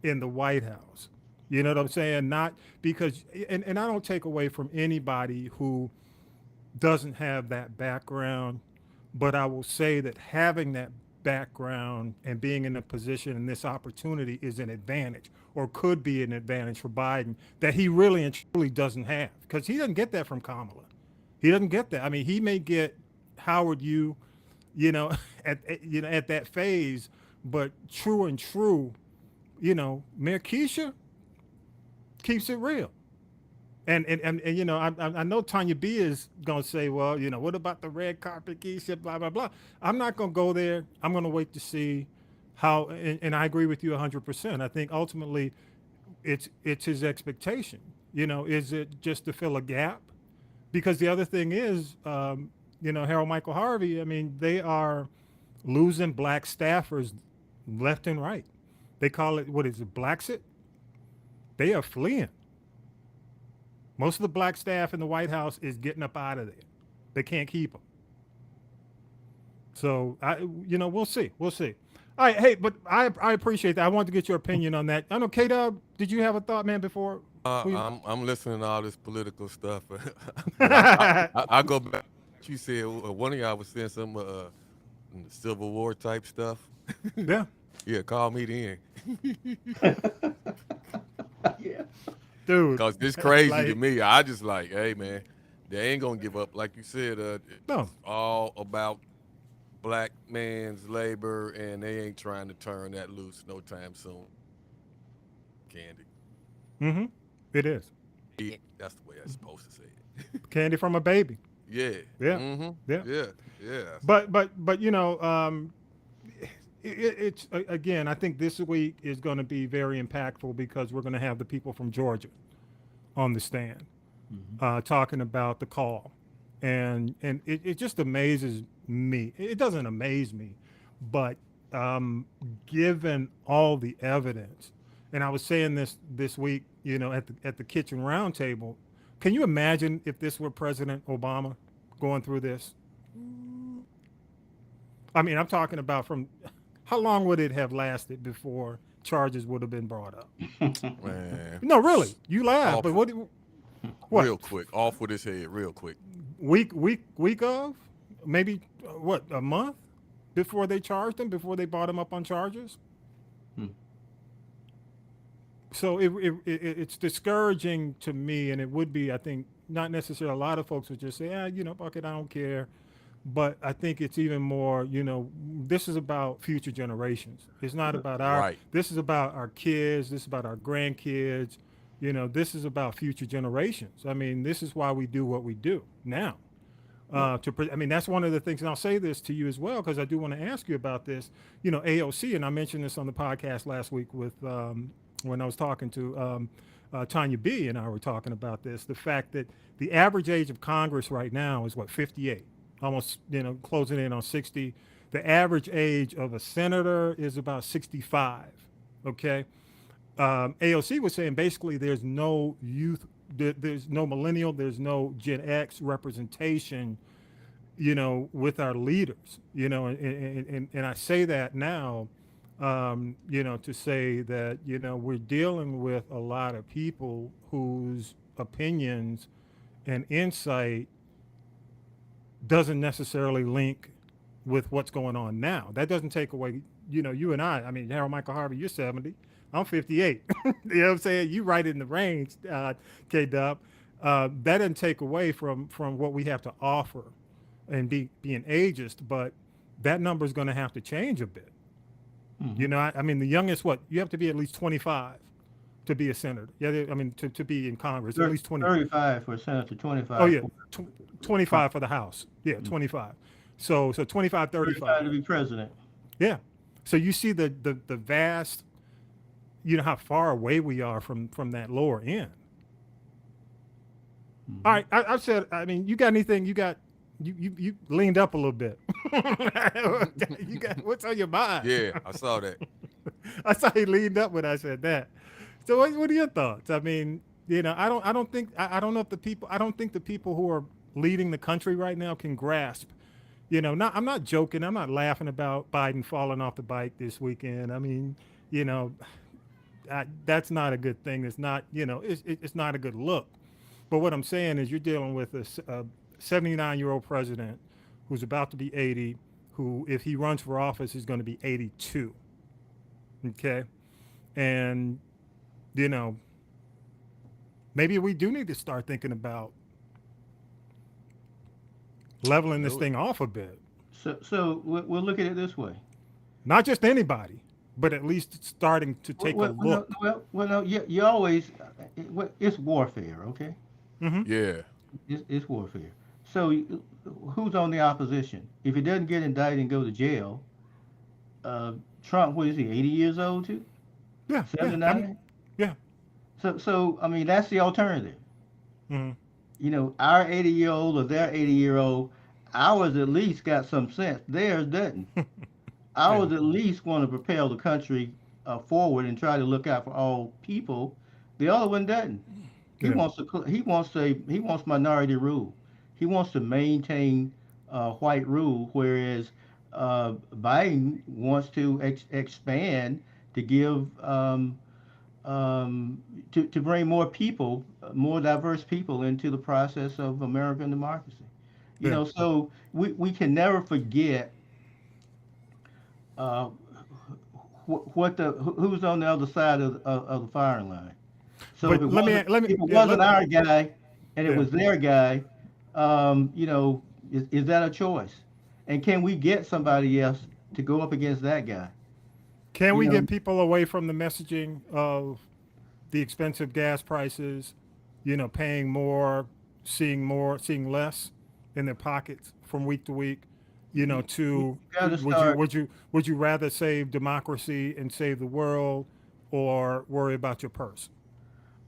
in the White House. You know what I'm saying? Not because, and I don't take away from anybody who doesn't have that background, but I will say that having that background and being in a position and this opportunity is an advantage, or could be an advantage for Biden that he really and truly doesn't have, because he doesn't get that from Kamala. He doesn't get that. I mean, he may get Howard Yu, at that phase, but true, Mayor Keisha keeps it real. And I know Tanya B is going to say, well, what about the red carpet, Keisha, blah, blah, blah. I'm not going to go there. I'm going to wait to see how, and I agree with you 100%. I think ultimately it's his expectation. Is it just to fill a gap? because the other thing is, Harold Michael Harvey, I mean, they are losing black staffers left and right. They call it, what is it, Blaxit? They are fleeing. Most of the black staff in the White House is getting up out of there. They can't keep them. So, we'll see. We'll see. All right, hey, but I appreciate that. I wanted to get your opinion on that. I know, K-Dub, did you have a thought, man, before? I'm listening to all this political stuff. I go back. You said one of y'all was saying some Civil War type stuff. Yeah. Yeah, call me then. Yeah. Dude. Because it's crazy to me. I just like, hey, man, they ain't going to give up. Like you said, no. It's all about black man's labor, and they ain't trying to turn that loose no time soon. Candy. Mm-hmm. It is. That's the way I'm supposed to say it. Candy from a baby. Yeah. Yeah. Mm-hmm. Yeah. Yeah. Yeah. But it's again, I think this week is going to be very impactful because we're going to have the people from Georgia on the stand talking about the call, and it just amazes me. It doesn't amaze me, but given all the evidence, and I was saying this week, at the kitchen roundtable, can you imagine if this were President Obama going through this? I mean, I'm talking about from how long would it have lasted before charges would have been brought up? Man. No, really. You laugh, but what? Real quick, off with his head, real quick. Week of, maybe a month before they charged him, before they brought him up on charges. So it's discouraging to me, and it would be, I think, not necessarily. A lot of folks would just say, fuck it, I don't care. But I think it's even more, this is about future generations. It's not about this is about our kids. This is about our grandkids. This is about future generations. I mean, this is why we do what we do now. That's one of the things, and I'll say this to you as well, because I do want to ask you about this. AOC, and I mentioned this on the podcast last week with when I was talking to Tanya B, and I were talking about this, the fact that the average age of Congress right now is 58, almost, closing in on 60. The average age of a senator is about 65, okay? AOC was saying basically there's no youth, there's no millennial, there's no Gen X representation, with our leaders, and I say that now, to say that, we're dealing with a lot of people whose opinions and insight doesn't necessarily link with what's going on now. That doesn't take away, you and I mean, Harold Michael Harvey, you're 70, I'm 58. You know what I'm saying? You right in the range, K-Dub. That doesn't take away from what we have to offer and being ageist, but that number is going to have to change a bit. I mean, the youngest, you have to be at least 25 to be a senator. Yeah, I mean, to be in Congress, at least 20. 35 for senator, 25. Oh, yeah, 25 for the House. Yeah, 25. So 25, 35. 35 to be president. Yeah. So you see the vast, how far away we are from that lower end. All right, I've said, I mean, you got anything, you leaned up a little bit. You got, what's on your mind? Yeah, I saw that. I saw he leaned up when I said that. So what are your thoughts? I mean, I don't think the people who are leading the country right now can grasp, I'm not joking. I'm not laughing about Biden falling off the bike this weekend. I mean, that's not a good thing. It's not, it's not a good look. But what I'm saying is you're dealing with a 79-year-old president who's about to be 80, who, if he runs for office, is going to be 82. Okay? And, maybe we do need to start thinking about leveling this thing off a bit. So we'll look at it this way. Not just anybody, but at least starting to take a look. No, you always, it's warfare, okay? Mm-hmm. Yeah. It's warfare. So who's on the opposition? If he doesn't get indicted and go to jail, Trump, what is he, 80 years old too? Yeah. 79? Yeah. So I mean, that's the alternative. Mm-hmm. our 80-year-old or their 80-year-old, ours at least got some sense. Theirs doesn't. Ours at least want to propel the country forward and try to look out for all people. The other one doesn't. He wants minority rule. He wants to maintain white rule, whereas Biden wants to expand to give to bring more people, more diverse people into the process of American democracy. So we can never forget who's on the other side of the firing line. So if it wasn't our guy and it was their guy, is that a choice? And can we get somebody else to go up against that guy? Can we get people away from the messaging of the expensive gas prices, paying more, seeing less in their pockets from week to week, to would you rather save democracy and save the world or worry about your purse?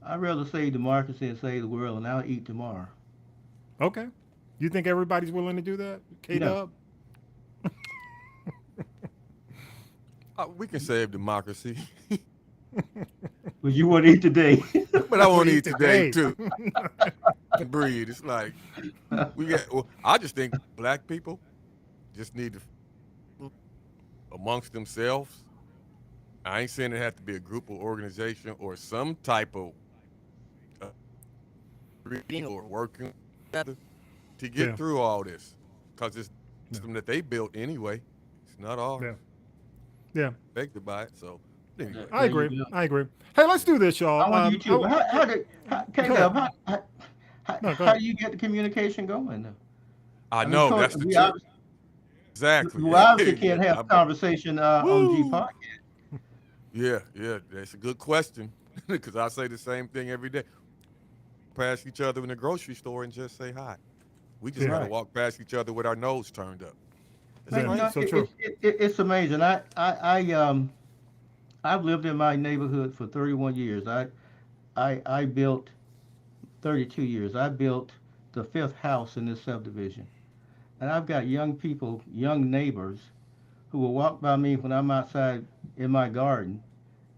I'd rather save democracy and save the world, and I'll eat tomorrow. Okay. You think everybody's willing to do that? K-Dub? We can save democracy. But you want to eat today. But I want to eat today, too. Breed. It's like, I just think black people just need to, amongst themselves, I ain't saying it has to be a group or organization or some type of reading or working together to get through all this, because it's something that they built anyway. It's not ours. Yeah. Affected by it. So anyway. I agree. Hey, let's do this, y'all. I want you to. How do you get the communication going, though? I know that's the truth. Exactly. We obviously can't have a conversation on G Podcast. Yeah, that's a good question, because I say the same thing every day. Pass each other in the grocery store and just say hi. We just gotta walk past each other with our nose turned up. So true. It's amazing. I've lived in my neighborhood for 31 years. I built 32 years. I built the 5th house in this subdivision. And I've got young people, young neighbors, who will walk by me when I'm outside in my garden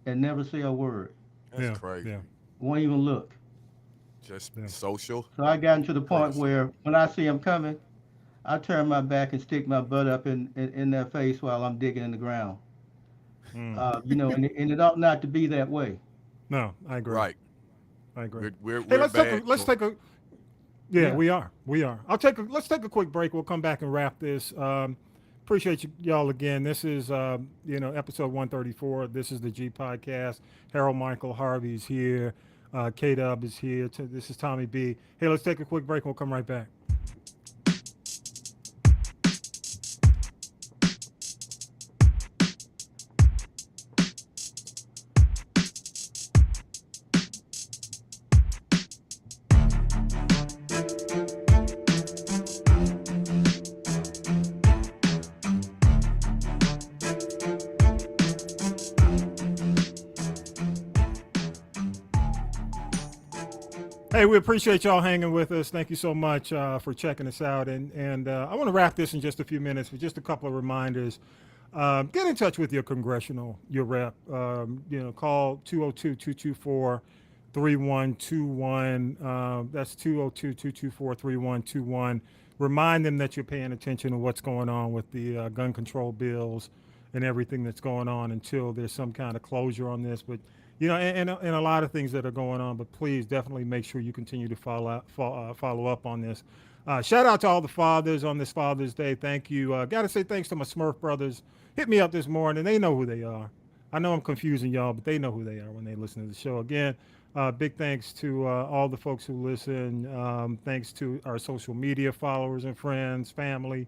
and never say a word. That's crazy. Yeah. Won't even look. Just social. So I gotten to the point where when I see them coming, I turn my back and stick my butt up in their face while I'm digging in the ground. And it ought not to be that way. No, I agree. Right. I agree. Let's take a. Yeah, we are. Let's take a quick break. We'll come back and wrap this. Appreciate y'all again. This is episode 134. This is the G Podcast. Harold Michael Harvey's here. K-Dub is here. This is Tommy B. Hey, let's take a quick break. We'll come right back. Hey, we appreciate y'all hanging with us. Thank you so much for checking us out. And I want to wrap this in just a few minutes with just a couple of reminders. Get in touch with your rep. Call 202-224-3121. That's 202-224-3121. Remind them that you're paying attention to what's going on with the gun control bills and everything that's going on until there's some kind of closure on this. But and a lot of things that are going on, but please definitely make sure you continue to follow up on this. Shout out to all the fathers on this Father's Day. Thank you. Got to say thanks to my Smurf brothers. Hit me up this morning. They know who they are. I know I'm confusing y'all, but they know who they are when they listen to the show. Again, big thanks to all the folks who listen. Thanks to our social media followers and friends, family.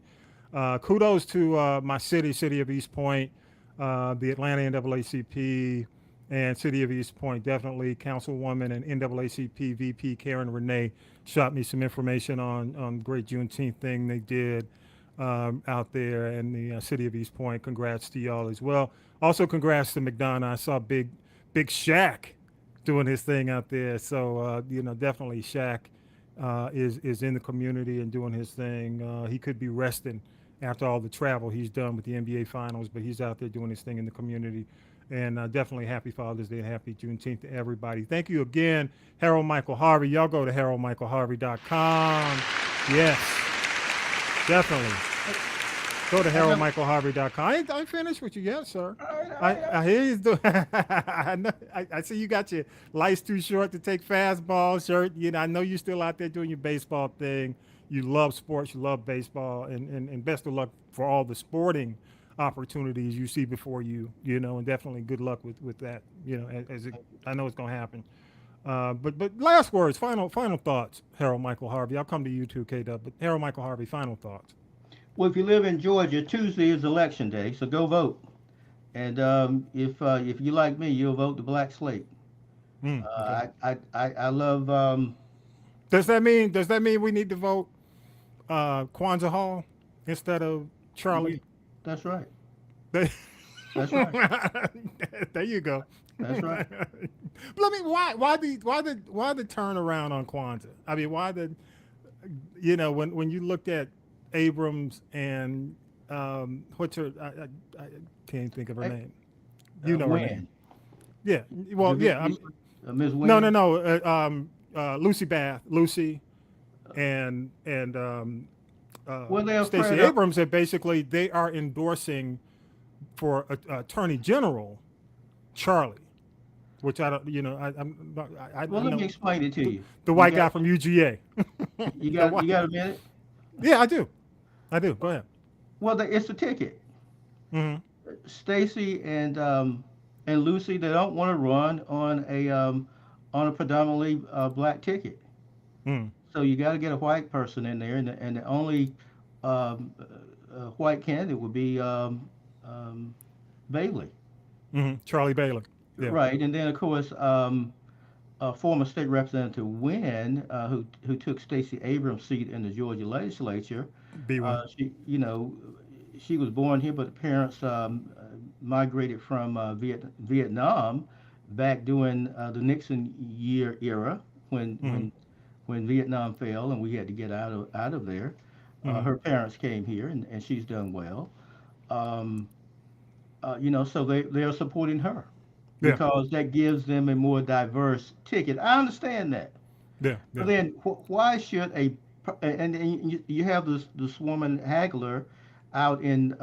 Kudos to my city of East Point, the Atlanta NAACP, and City of East Point, definitely. Councilwoman and NAACP VP Karen Renee shot me some information on great Juneteenth thing they did out there in the City of East Point. Congrats to y'all as well. Also, congrats to McDonough. I saw Big Shaq doing his thing out there. So, definitely Shaq is in the community and doing his thing. He could be resting after all the travel he's done with the NBA Finals, but he's out there doing his thing in the community. And definitely happy Father's Day and happy Juneteenth to everybody. Thank you again, Harold Michael Harvey. Y'all go to haroldmichaelharvey.com. Yes, definitely. Go to haroldmichaelharvey.com. I ain't finished with you yet, sir. I hear you doing. I see you got your lights too short to take fastball shirt. You know, I know you're still out there doing your baseball thing. You love sports, you love baseball, and best of luck for all the sporting opportunities you see before you, and definitely good luck with that, I know it's going to happen. But last words, final thoughts, Harold Michael Harvey. I'll come to you too, K-Dub, but Harold Michael Harvey, final thoughts. Well, if you live in Georgia, Tuesday is election day, so go vote. And if you like me, you'll vote the black slate. Okay. I love. Does that mean we need to vote Kwanzaa Hall instead of Charlie? That's right. That's right. There you go. That's right. But I mean, why the turnaround on Kwanzaa? I mean, why when you looked at Abrams and what's her? I can't think of her name. You know her name. Yeah. Well, yeah. Ms. No. Lucy Bath, and Stacey Abrams said basically they are endorsing for Attorney General Charlie, which I don't, well, let me explain it to you. The white guy from UGA. You got a minute? Yeah, I do. Go ahead. Well, it's a ticket. Mm-hmm. Stacey and Lucy, they don't want to run on a predominantly black ticket. Mm. So you got to get a white person in there, and the only white candidate would be Bailey. Mm-hmm. Charlie Bailey. Yeah. Right, and then of course former state representative Wynn, who took Stacey Abrams' seat in the Georgia legislature. She was born here, but the parents migrated from Vietnam back during the Nixon era when Vietnam fell and we had to get out of there. Her parents came here, and she's done well. So they are supporting her because that gives them a more diverse ticket. I understand that. Yeah. But then why should and you have this woman Hagler out in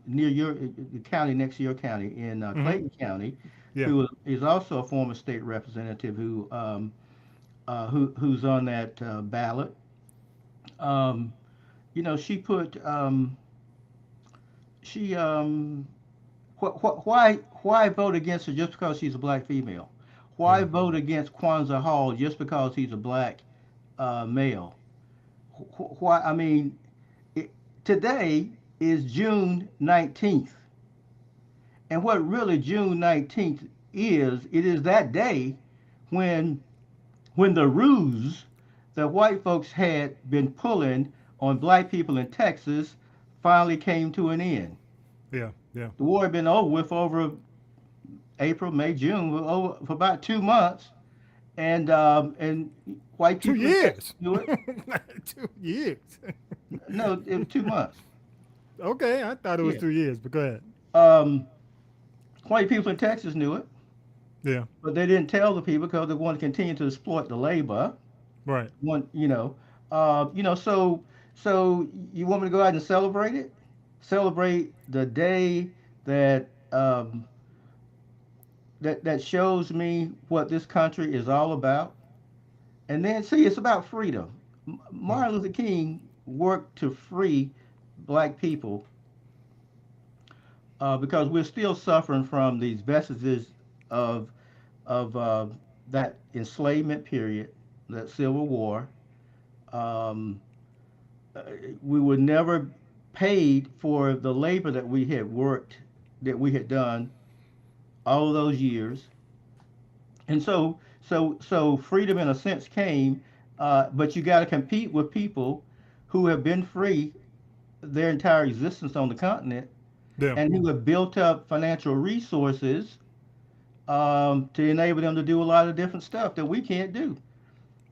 near your county, next to your county in Clayton County, who is also a former state representative who's on that ballot. She put why vote against her just because she's a black female? Why vote against Kwanzaa Hall just because he's a black male? Why? I mean, today is June 19th. And what really June 19th is, it is that day when the ruse that white folks had been pulling on black people in Texas finally came to an end. Yeah. The war had been over with over April, May, June, for about 2 months. And white people 2 years. knew it. 2 years. No, it was 2 months. Okay, I thought it was 2 years, but go ahead. White people in Texas knew it. Yeah. But they didn't tell the people because they wanted to continue to exploit the labor. Right. So you want me to go out and celebrate it? Celebrate the day that that shows me what this country is all about. And then see, it's about freedom. Martin Luther King worked to free black people because we're still suffering from these vestiges of that enslavement period, that Civil War. We were never paid for the labor that we had worked, that we had done all of those years. And so freedom in a sense came, but you got to compete with people who have been free their entire existence on the continent and who have built up financial resources to enable them to do a lot of different stuff that we can't do.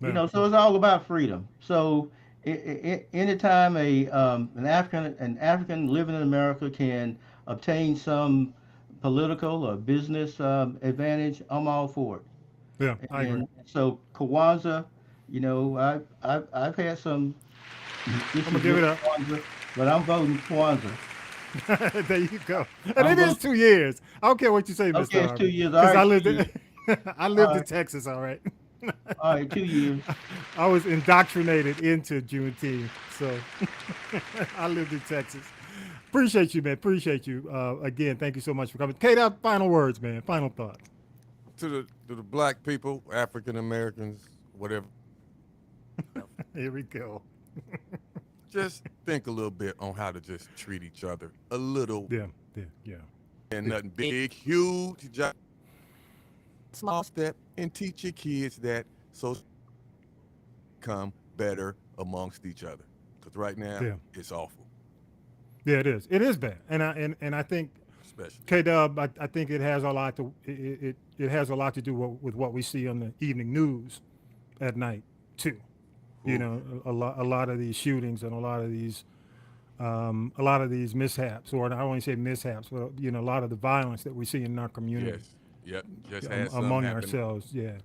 You know, so it's all about freedom. So anytime an African living in America can obtain some political or business advantage, I'm all for it. Yeah, I agree. And so Kwanzaa, you know, I've had some issues I'm gonna give it with up. Kwanzaa, but I'm voting Kwanzaa. There you go. And it is 2 years. I don't care what you say, Mr. Okay, it's Harvey. 2 years. All 'Cause right, I lived 2 in, years. I lived All in right. Texas, all right. All right, 2 years. I was indoctrinated into Juneteenth, so I lived in Texas. Appreciate you, man. Appreciate you. Again, thank you so much for coming. Kate, final words, man. Final thoughts. To the black people, African Americans, whatever. Here we go. Just think a little bit on how to just treat each other a little. Yeah. And nothing big, huge, just small step, and teach your kids that so come better amongst each other. Because right now, it's awful. Yeah, it is. It is bad, and I think, especially K-Dub, I think it has a lot to it has a lot to do with what we see on the evening news at night too. You know, a lot of these shootings and a lot of these mishaps, or I don't want to say mishaps, but you know, a lot of the violence that we see in our community. Yes. Yep. Just had some among happen ourselves. Yeah.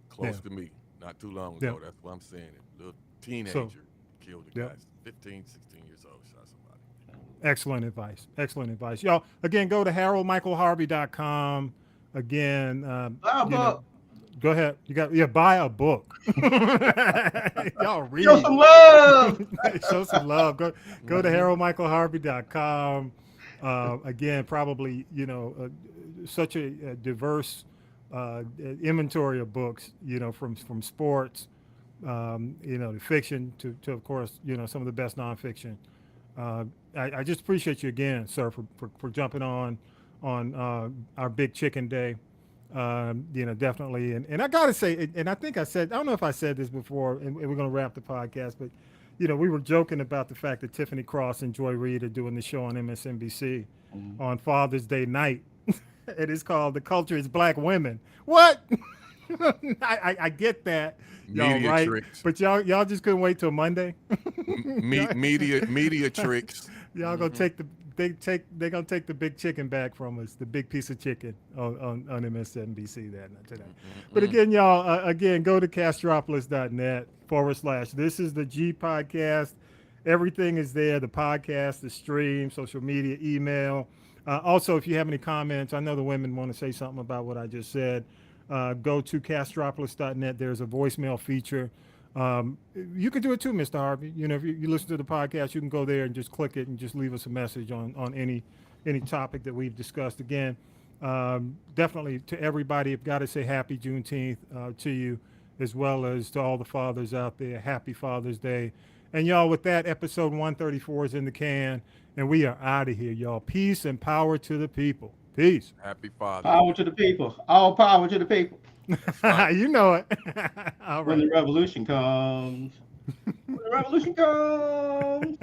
Close to me, not too long ago. That's what I'm saying. A little teenager killed a guy, 15, 16 years old, shot somebody. Excellent advice. Excellent advice. Y'all, again, go to HaroldMichaelHarvey.com. Again, Buy a book. Go ahead. Buy a book. Y'all read. Show some love. Show some love. Go to HaroldMichaelHarvey.com. Again, probably, you know, such a diverse inventory of books, you know, from sports, you know, to fiction to of course, you know, some of the best nonfiction. I just appreciate you again, sir, for jumping on our Big Chicken Day. You know, definitely. And I got to say, and I think I don't know if I said this before, and we're going to wrap the podcast, but, you know, we were joking about the fact that Tiffany Cross and Joy Reid are doing the show on MSNBC on Father's Day night. It is called The Culture is Black Women. What? I get that, y'all, Media right? tricks. But y'all just couldn't wait till Monday. Media tricks. Y'all gonna they're gonna take the big chicken back from us, the big piece of chicken on MSNBC tonight. But again, y'all, go to Castropolis.net / This is the G Podcast. Everything is there: the podcast, the stream, social media, email. Also, if you have any comments, I know the women want to say something about what I just said. Go to Castropolis.net. There's a voicemail feature. You can do it too, Mr. Harvey. You know, if you listen to the podcast, you can go there and just click it and just leave us a message on any topic that we've discussed. Again, definitely to everybody, I've got to say happy Juneteenth to you, as well as to all the fathers out there. Happy Father's Day. And y'all, with that, episode 134 is in the can, and we are out of here, y'all. Peace and power to the people. Peace. Happy Father. Power to the people. All power to the people. You know it. All right. When the revolution comes. When the revolution comes.